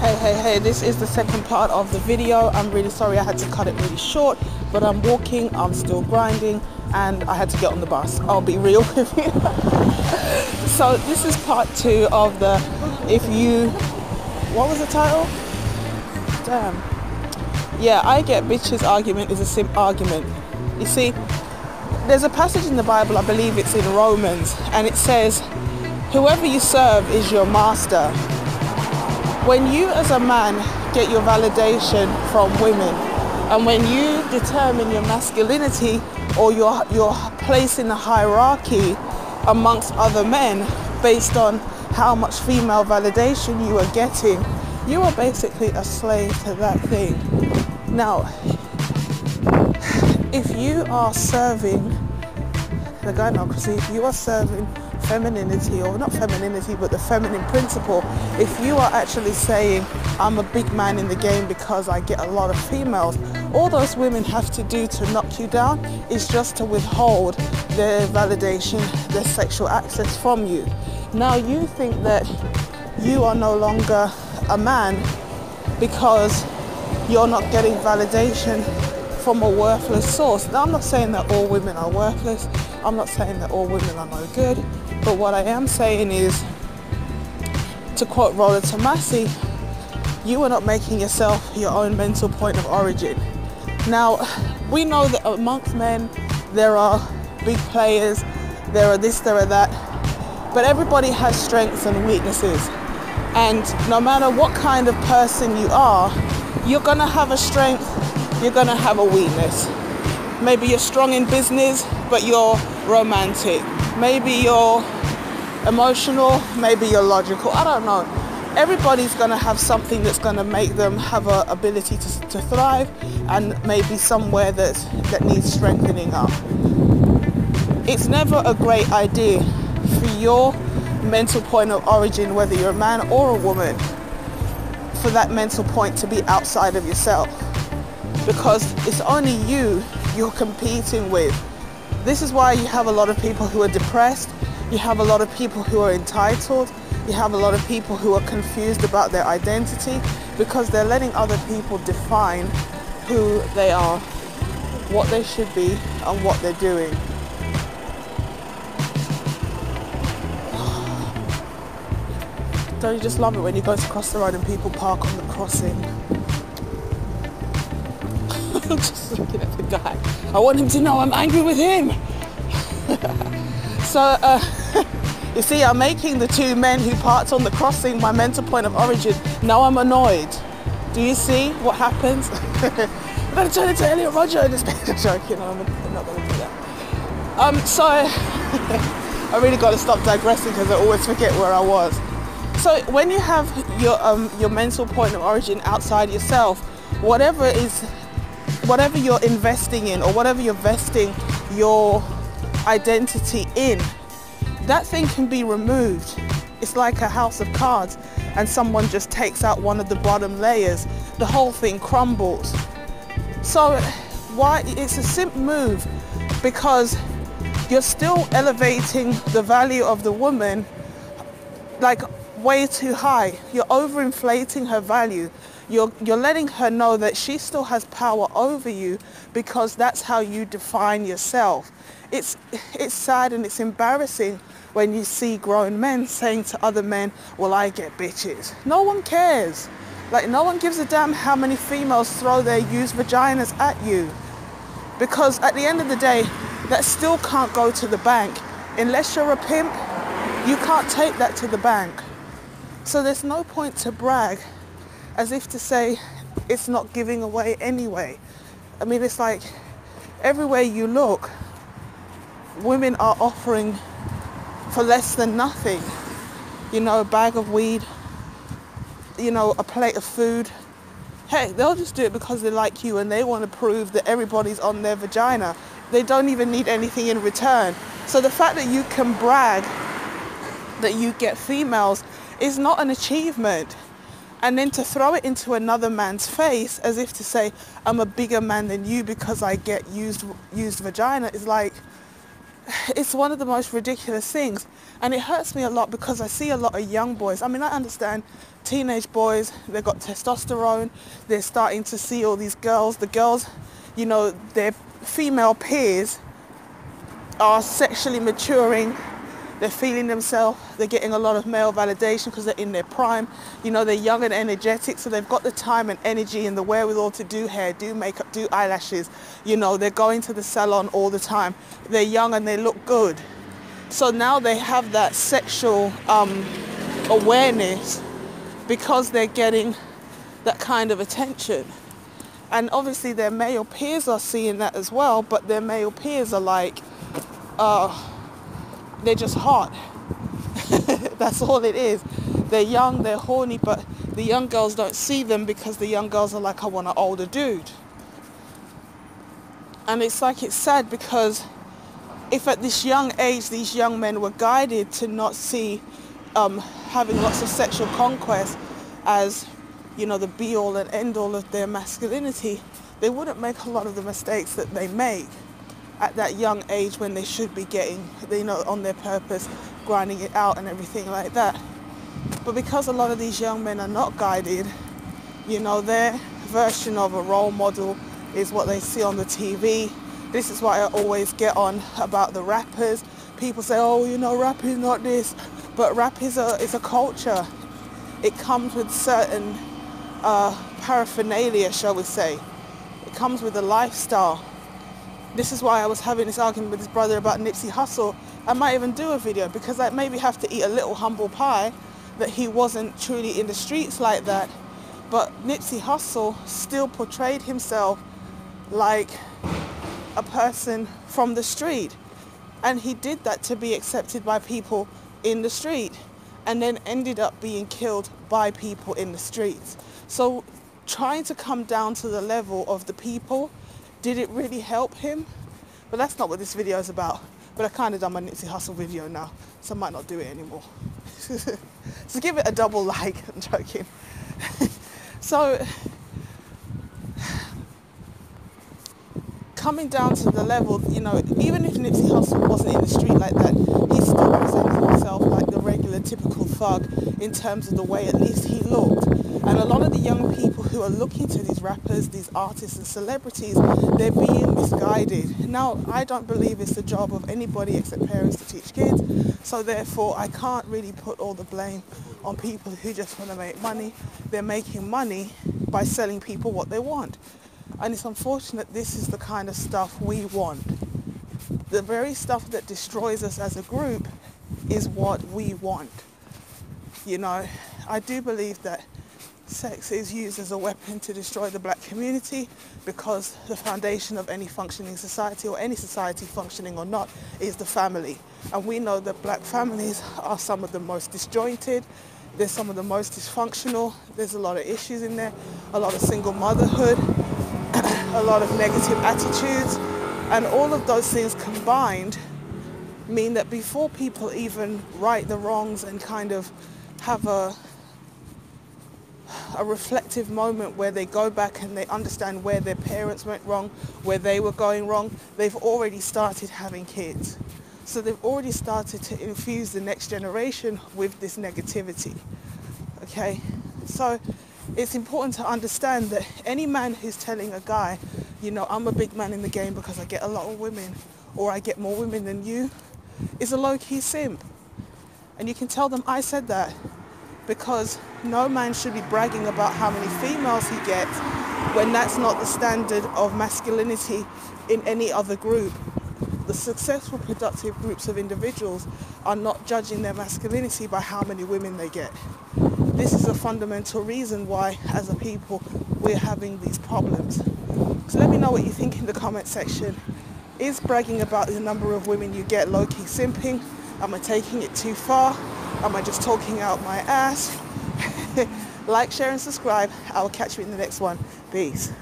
Hey, this is the second part of the video. I'm really sorry I had to cut it really short, but I'm walking, I'm still grinding, and I had to get on the bus. I'll be real with you. So this is part 2 of the what was the title? Damn. Yeah, I get bitches argument is a simp argument. You see, there's a passage in the Bible, I believe it's in Romans, and it says, whoever you serve is your master. When you as a man get your validation from women, and when you determine your masculinity or your place in the hierarchy amongst other men based on how much female validation you are getting, you are basically a slave to that thing. Now, if you are serving the gynocracy, if you are serving femininity, or not femininity, but the feminine principle, if you are actually saying, I'm a big man in the game because I get a lot of females, all those women have to do to knock you down is just to withhold their validation, their sexual access from you. Now you think that you are no longer a man because you're not getting validation from a worthless source. Now I'm not saying that all women are worthless, I'm not saying that all women are no good, but what I am saying is, to quote Rolla Tomasi, you are not making yourself your own mental point of origin. Now, we know that amongst men there are big players, there are this, there are that, but everybody has strengths and weaknesses. And no matter what kind of person you are, you're gonna have a strength, you're gonna have a weakness. Maybe you're strong in business, but you're romantic. Maybe you're emotional, maybe you're logical, I don't know. Everybody's gonna have something that's gonna make them have an ability to thrive, and maybe somewhere that needs strengthening up. It's never a great idea for your mental point of origin, whether you're a man or a woman, for that mental point to be outside of yourself, because it's only you're competing with. This is why you have a lot of people who are depressed, you have a lot of people who are entitled, you have a lot of people who are confused about their identity, because they're letting other people define who they are, what they should be, and what they're doing. Don't you just love it when you go to cross the road and people park on the crossing? I'm just looking at the guy. I want him to know I'm angry with him. So, you see, I'm making the two men who parked on the crossing my mental point of origin. Now I'm annoyed. Do you see what happens? I'm going to turn into Elliot Roger in this joke, you know, I'm not going to do that. So, I really got to stop digressing because I always forget where I was. So when you have your mental point of origin outside yourself, whatever you're investing in, or whatever you're vesting your identity in, that thing can be removed. It's like a house of cards and someone just takes out one of the bottom layers, the whole thing crumbles. So why it's a simp move, because you're still elevating the value of the woman like way too high. You're overinflating her value. You're letting her know that she still has power over you, because that's how you define yourself. It's sad and it's embarrassing when you see grown men saying to other men, well, I get bitches. No one cares. Like, no one gives a damn how many females throw their used vaginas at you. Because at the end of the day, that still can't go to the bank. Unless you're a pimp, you can't take that to the bank. So there's no point to brag as if to say it's not giving away anyway. I mean, it's like everywhere you look, women are offering for less than nothing. You know, a bag of weed, you know, a plate of food. Hey, they'll just do it because they like you and they want to prove that everybody's on their vagina. They don't even need anything in return. So the fact that you can brag that you get females is not an achievement. And then to throw it into another man's face as if to say, I'm a bigger man than you because I get used vagina, is like, it's one of the most ridiculous things. And it hurts me a lot because I see a lot of young boys. I mean, I understand teenage boys, they've got testosterone, they're starting to see all these girls. The girls, you know, their female peers are sexually maturing, they're feeling themselves, they're getting a lot of male validation because they're in their prime. You know, they're young and energetic, so they've got the time and energy and the wherewithal to do hair, do makeup, do eyelashes. You know, they're going to the salon all the time. They're young and they look good. So now they have that sexual awareness because they're getting that kind of attention. And obviously their male peers are seeing that as well, but their male peers are like, they're just hot. That's all it is. They're young, they're horny, but the young girls don't see them because the young girls are like, I want an older dude. And it's like, it's sad because if at this young age these young men were guided to not see having lots of sexual conquest as, you know, the be-all and end-all of their masculinity, they wouldn't make a lot of the mistakes that they make at that young age when they should be getting, you know, on their purpose, grinding it out and everything like that. But because a lot of these young men are not guided, you know, their version of a role model is what they see on the TV. This is why I always get on about the rappers. People say, oh, you know, rap is not this. But rap is a culture. It comes with certain paraphernalia, shall we say. It comes with a lifestyle. This is why I was having this argument with his brother about Nipsey Hussle. I might even do a video because I maybe have to eat a little humble pie that he wasn't truly in the streets like that. But Nipsey Hussle still portrayed himself like a person from the street. And he did that to be accepted by people in the street and then ended up being killed by people in the streets. So trying to come down to the level of the people, did it really help him? But that's not what this video is about. But I kind of done my Nipsey Hussle video now, so I might not do it anymore. So give it a double like. I'm joking. So coming down to the level, you know, even if Nipsey Hussle wasn't in the street like that, he still presented himself like the regular typical thug in terms of the way at least he looked. And a lot of the young people who are looking to these rappers, these artists and celebrities, they're being misguided. Now, I don't believe it's the job of anybody except parents to teach kids. So therefore, I can't really put all the blame on people who just want to make money. They're making money by selling people what they want. And it's unfortunate this is the kind of stuff we want. The very stuff that destroys us as a group is what we want. You know, I do believe that sex is used as a weapon to destroy the black community because the foundation of any functioning society, or any society functioning or not, is the family. And we know that black families are some of the most disjointed, they're some of the most dysfunctional, there's a lot of issues in there, a lot of single motherhood, a lot of negative attitudes, and all of those things combined mean that before people even right the wrongs and kind of have a reflective moment where they go back and they understand where their parents went wrong, where they were going wrong, they've already started having kids. So they've already started to infuse the next generation with this negativity. Okay, so it's important to understand that any man who's telling a guy, you know, I'm a big man in the game because I get a lot of women, or I get more women than you, is a low-key simp. And you can tell them I said that, because no man should be bragging about how many females he gets when that's not the standard of masculinity in any other group. The successful, productive groups of individuals are not judging their masculinity by how many women they get. This is a fundamental reason why, as a people, we're having these problems. So let me know what you think in the comment section. Is bragging about the number of women you get low-key simping? Am I taking it too far? Am I just talking out my ass? Like, share and subscribe. I will catch you in the next one. Peace.